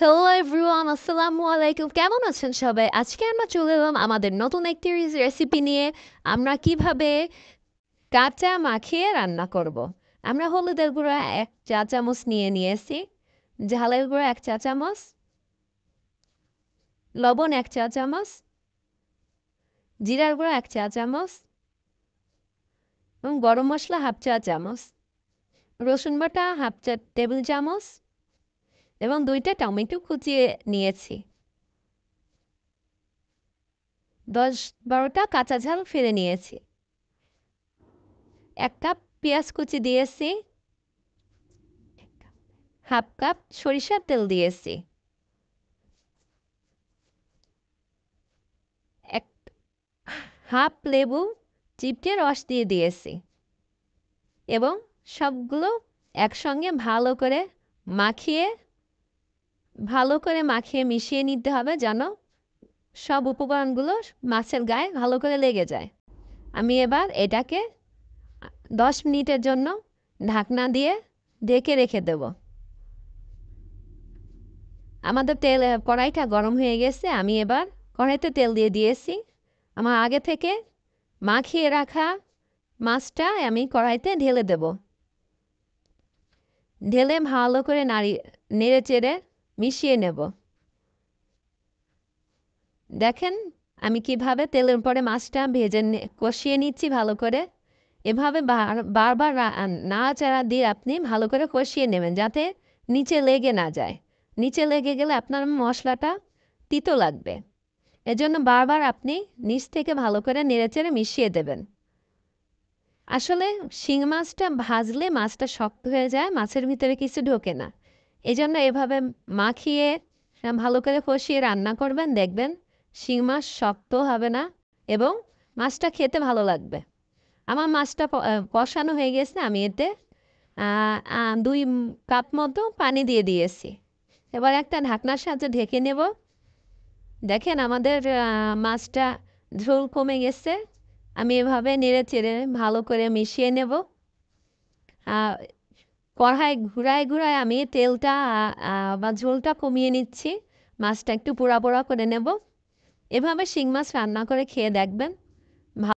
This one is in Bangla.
হ্যালো এভরিওয়ান, আসসালামু আলাইকুম। কেমন আছেন সবাই? আজকে আমরা চলে এলাম আমাদের নতুন একটি রেসিপি নিয়ে। আমরা কিভাবে কাঁচা মাখিয়ে রান্না করব। আমরা হলুদের গুঁড়া 1 চা চামচ নিয়েছি, ঝালের গুঁড়া 1 চা চামচ, লবণ 1 চা চামচ, জিরার গুঁড়া 1 চা চামচ এবং গরম মশলা 1/2 চা চামচ, রসুন বাটা 1/2 টেবিল চামচ এবং 2টা টমেটো কুচিয়ে নিয়েছি। 10-12টা কাঁচা ঝাল ফেলে নিয়েছি। 1 কাপ পেঁয়াজ কুচি দিয়েছি। 1/2 কাপ সরিষার তেল দিয়েছি। 1/2 লেবু চিপটে রস দিয়েছি এবং সবগুলো একসঙ্গে ভালো করে মাখিয়ে মিশিয়ে নিতে হবে, যেন সব উপকরণগুলো মাছের গায়ে ভালো করে লেগে যায়। আমি এবার এটাকে 10 মিনিটের জন্য ঢাকনা দিয়ে ঢেকে রেখে দেব। আমাদের কড়াইটা গরম হয়ে গেছে। আমি এবার কড়াইতে তেল দিয়েছি। আমার আগে থেকে মাখিয়ে রাখা মাছটা আমি কড়াইতে ঢেলে দেব। ঢেলে ভালো করে নেড়ে চেড়ে মিশিয়ে নেব। দেখেন আমি কিভাবে তেলের উপরে মাছটা কষিয়ে নিচ্ছি ভালো করে। এভাবে বারবার নাড়াচাড়া দিয়ে আপনি ভালো করে কষিয়ে নেবেন, যাতে নিচে লেগে না যায়। নিচে লেগে গেলে আপনার মশলাটা তিতো লাগবে। এজন্য বারবার আপনি নিচ থেকে ভালো করে নেড়েচেড়ে মিশিয়ে দেবেন। আসলে শিং মাছটা ভাজলে মাছটা শক্ত হয়ে যায়, মাছের ভিতরে কিছু ঢোকে না। এজন্য এভাবে মাখিয়ে ভালো করে কষিয়ে রান্না করবেন, দেখবেন শিং মাছ শক্ত হবে না এবং মাছটা খেতে ভালো লাগবে। আমার মাছটা কষানো হয়ে গেছে। আমি এতে 2 কাপ মতো পানি দিয়েছি। এবার একটা ঢাকনার সাহায্যে ঢেকে নেব। দেখেন আমাদের মাছটা ঝোল কমে গেছে। আমি এভাবে নেড়ে চেড়ে ভালো করে মিশিয়ে নেব। কড়াই ঘুরায় আমি তেলটা বা ঝোলটা কমিয়ে নিচ্ছি। মাছটা একটু পোড়া পোড়া করে নেব। এভাবে শিং মাছ রান্না করে খেয়ে দেখবেন,